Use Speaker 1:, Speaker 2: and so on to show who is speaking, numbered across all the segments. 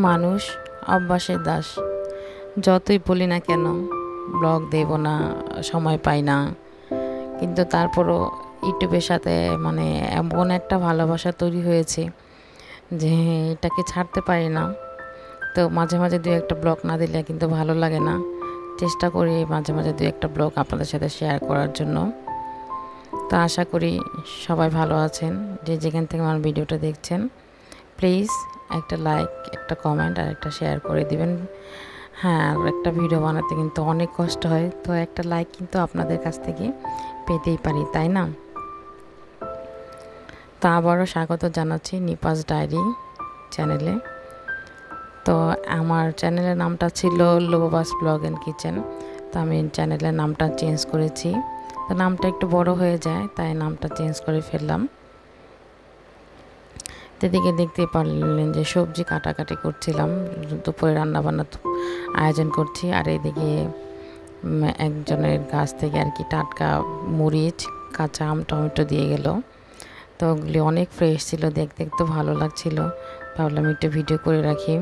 Speaker 1: মানুষ অভ্যাসের দাস। যতই বলি না কেন ব্লগ দেব না, সময় পাই না, কিন্তু তারপরও ইউটিউবের সাথে মানে এমন একটা ভালোবাসা তৈরি হয়েছে যে এটাকে ছাড়তে পারি না। তো মাঝে মাঝে দু একটা ব্লগ না দিলে কিন্তু ভালো লাগে না। চেষ্টা করি মাঝে মাঝে দু একটা ব্লগ আপনাদের সাথে শেয়ার করার জন্য। তো আশা করি সবাই ভালো আছেন, যে যেখান থেকে আমার ভিডিওটা দেখছেন। প্লিজ একটা লাইক, একটা কমেন্ট আর একটা শেয়ার করে দিবেন। হ্যাঁ, আর একটা ভিডিও বানাতে কিন্তু অনেক কষ্ট হয়, তো একটা লাইক কিন্তু আপনাদের কাছ থেকে পেতেই পারি, তাই না? তো আবারও স্বাগত জানাচ্ছি নিপাস ডায়েরি চ্যানেলে। তো আমার চ্যানেলের নামটা ছিল লোবাস ব্লগ অ্যান্ড কিচেন, তো আমি চ্যানেলের নামটা চেঞ্জ করেছি। তো নামটা একটু বড় হয়ে যায়, তাই নামটা চেঞ্জ করে ফেললাম। এদিকে দেখতে পারলেন যে সবজি কাটাকাটি করছিলাম, দুপুরে রান্নাবান্না আয়োজন করছি। আর এদিকে একজনের গাছ থেকে আর কি টাটকা মরিচ, কাঁচা আম, টমেটো দিয়ে গেল। তো ওগুলি অনেক ফ্রেশ ছিল, দেখতে একটু ভালো লাগছিল, ভাবলাম একটু ভিডিও করে রাখি।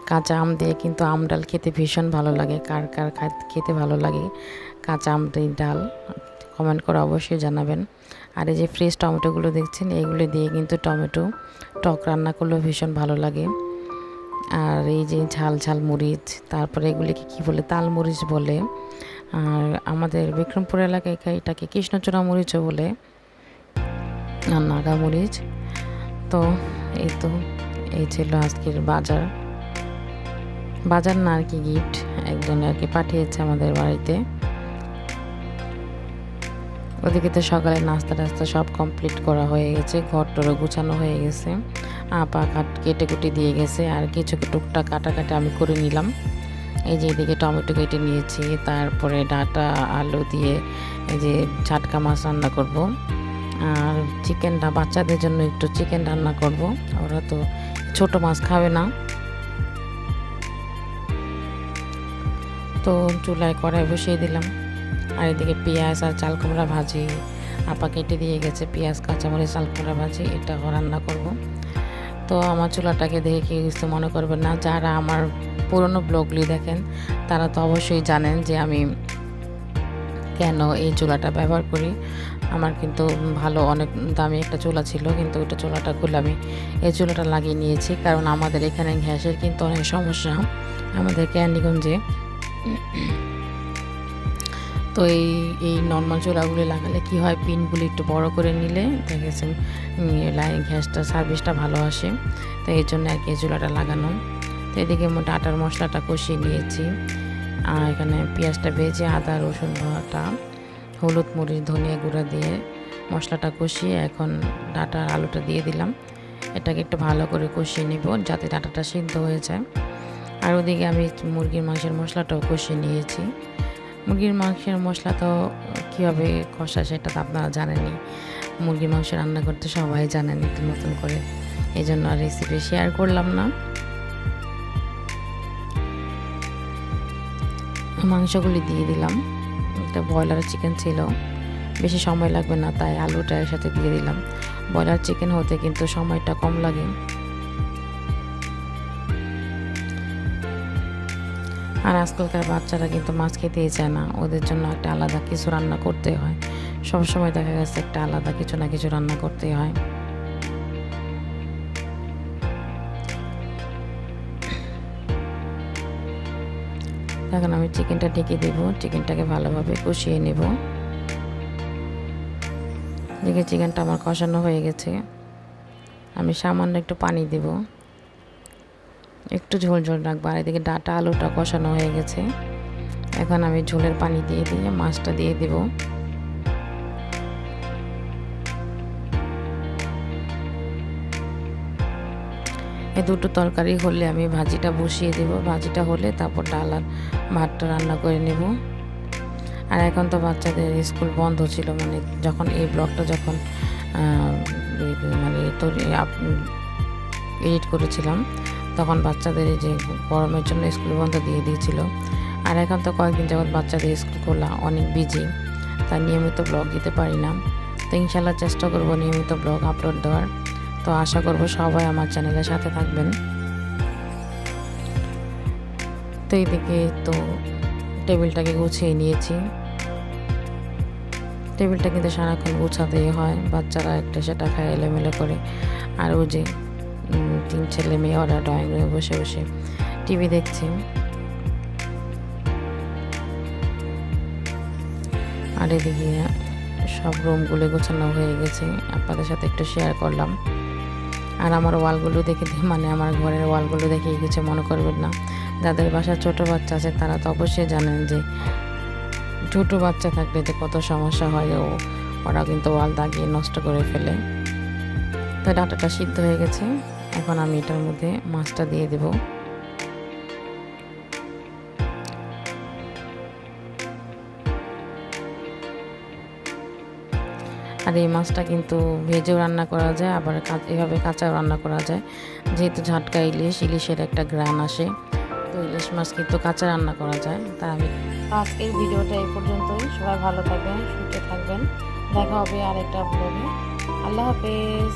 Speaker 1: কাঁচা আম দিয়ে কিন্তু আম ডাল খেতে ভীষণ ভালো লাগে। কার কার খেতে ভালো লাগে কাঁচা আম দিয়ে ডাল, কমেন্ট করে অবশ্যই জানাবেন। আর এই যে ফ্রেশ টমেটোগুলো দেখছেন, এইগুলো দিয়ে কিন্তু টমেটো টক রান্না করলেও ভীষণ ভালো লাগে। আর এই যে ঝাল ঝাল মরিচ, তারপরে এগুলিকে কী বলে, তাল মরিচ বলে। আর আমাদের বিক্রমপুর এলাকায় এটাকে কৃষ্ণচূড়া মরিচও বলে, আর নাগা মরিচ। তো এই ছিল আজকের বাজার না আর কি, গিফট একজন আর কি পাঠিয়েছে আমাদের বাড়িতে। ওদিকে তো সকালে নাস্তা টাস্তা সব কমপ্লিট করা হয়ে গেছে, ঘর টরও গুছানো হয়ে গেছে, আপা কেটে কুটে দিয়ে গেছে, আর কিছু টুকটাক কাটাকাটি আমি করে নিলাম। এই যে এদিকে টমেটো কেটে নিয়েছি, তারপরে ডাঁটা আলু দিয়ে এই যে ছাটকা মাছ রান্না করব। আর চিকেনটা বাচ্চাদের জন্য একটু চিকেন রান্না করব, ওরা তো ছোট মাছ খাবে না। তো চুলায় কড়াই বসিয়ে দিলাম। আর এদিকে পেঁয়াজ আর চাল কুমড়া ভাজি আপা কেটে দিয়ে গেছে, পেঁয়াজ কাঁচামরিচ চাল কুমড়া ভাজি এটা রান্না করব। তো আমার চুলাটাকে দেখে কি কিছু মনে করবেন না, যারা আমার পুরনো ব্লগগুলি দেখেন তারা তো অবশ্যই জানেন যে আমি কেন এই চুলাটা ব্যবহার করি। আমার কিন্তু ভালো অনেক দামি একটা চুলা ছিল, কিন্তু ওইটা চুলাটা খুলে আমি এই চুলাটা লাগিয়ে নিয়েছি, কারণ আমাদের এখানে গ্যাসের কিন্তু অনেক সমস্যা আমাদের ক্যান্ডিগঞ্জে। তো এই নর্মাল চুলাগুলি লাগালে কি হয়, পিনগুলি একটু বড় করে নিলে দেখা গেছে গ্যাসটা সার্ভিসটা ভালো আসে। তো এই জন্য আর কি এই চুলাটা লাগানো। তো এদিকে ডাঁটার মশলাটা কষিয়ে নিয়েছি, আর এখানে পেঁয়াজটা ভেজে আদা রসুন বাটা হলুদ মরিচ ধনিয়া গুঁড়া দিয়ে মশলাটা কষিয়ে এখন ডাঁটা আর আলুটা দিয়ে দিলাম। এটাকে একটু ভালো করে কষিয়ে নিব যাতে ডাঁটাটা সিদ্ধ হয়ে যায়। আর ওদিকে আমি মুরগির মাংসের মশলাটাও কষিয়ে নিয়েছি। মুরগির মাংসের মশলা তো কীভাবে কষা সেটা তো আপনারা জানেনই, মুরগির মাংস রান্না করতে সবাই জানেন একটু নতুন করে, এই জন্য আর রেসিপি শেয়ার করলাম না। মাংসগুলি দিয়ে দিলাম, একটা ব্রয়লার চিকেন ছিল, বেশি সময় লাগবে না তাই আলুটা এর সাথে দিয়ে দিলাম। ব্রয়লার চিকেন হতে কিন্তু সময়টা কম লাগে। আর আজকালকার বাচ্চারা কিন্তু মাছ খেতেই চায় না, ওদের জন্য একটা আলাদা কিছু রান্না করতে হয়, সবসময় দেখা গেছে একটা আলাদা কিছু না কিছু রান্না করতে হয়। এখন আমি চিকেনটা ঢেকে দেব, চিকেনটাকে ভালোভাবে কষিয়ে নেব। দেখে চিকেনটা আমার কষানো হয়ে গেছে, আমি সামান্য একটু পানি দেব, একটু ঝোল ঝোল রাখবো। আর এদিকে ডাঁটা আলুটা কষানো হয়ে গেছে, এখন আমি ঝোলের পানি দিয়ে মাছটা দিয়ে দেব। এই দুটো তরকারি হলে আমি ভাজিটা বসিয়ে দেব, ভাজিটা হলে তারপর ডাল আর ভাতটা রান্না করে নেব। আর এখন তো বাচ্চাদের স্কুল বন্ধ ছিল, মানে যখন এই ব্লগটা যখন মানে এডিট করেছিলাম তখন বাচ্চাদের যে গরমের জন্য স্কুল বন্ধ দিয়ে দিয়েছিল। আর এখন তো কয়েকদিন যাবত বাচ্চাদের স্কুল খোলা, অনেক বিজি, তাই নিয়মিত ব্লগ দিতে পারি না। তো ইনশাল্লাহ চেষ্টা করব নিয়মিত ব্লগ আপলোড দেওয়ার। তো আশা করব সবাই আমার চ্যানেলের সাথে থাকবেন। তো এইদিকে তো টেবিলটাকে গুছিয়ে নিয়েছি। টেবিলটা কিন্তু সারাক্ষণ গুছাতেই হয়, বাচ্চারা একটা সেটা খায় এলোমেলো করে। আর ওই যে 3 ছেলে মেয়ে ওরা ড্রয়িং রুমে বসে বসে টিভি দেখছে। আর এদিকে সব রুমগুলো গোছানো হয়ে গেছে, আপনাদের সাথে একটু শেয়ার করলাম। আর আমার ওয়ালগুলো দেখে মানে আমার ঘরের ওয়ালগুলো দেখে কিছু মনে করবেন না। যাদের বাসায় ছোটো বাচ্চা আছে তারা তো অবশ্যই জানেন যে ছোটো বাচ্চা থাকলে যে কত সমস্যা হয়, ওরা কিন্তু ওয়াল দাগিয়ে নষ্ট করে ফেলে। তো ডাটাটা সিদ্ধ হয়ে গেছে, এখন আমি এটার মধ্যে মাছটা দিয়ে দেব। আর এই মাছটা কিন্তু ভেজেও রান্না করা যায়, আবার এভাবে কাঁচাও রান্না করা যায়। যেহেতু ঝাটকা ইলিশের একটা ঘ্রাণ আসে, তো ইলিশ মাছ কিন্তু কাঁচা রান্না করা যায়। তা আমি আজকের ভিডিওটা এই পর্যন্তই। সবাই ভালো থাকবেন, সুস্থ থাকবেন। দেখা হবে আরেকটা ব্লগে। আল্লাহ হাফেজ।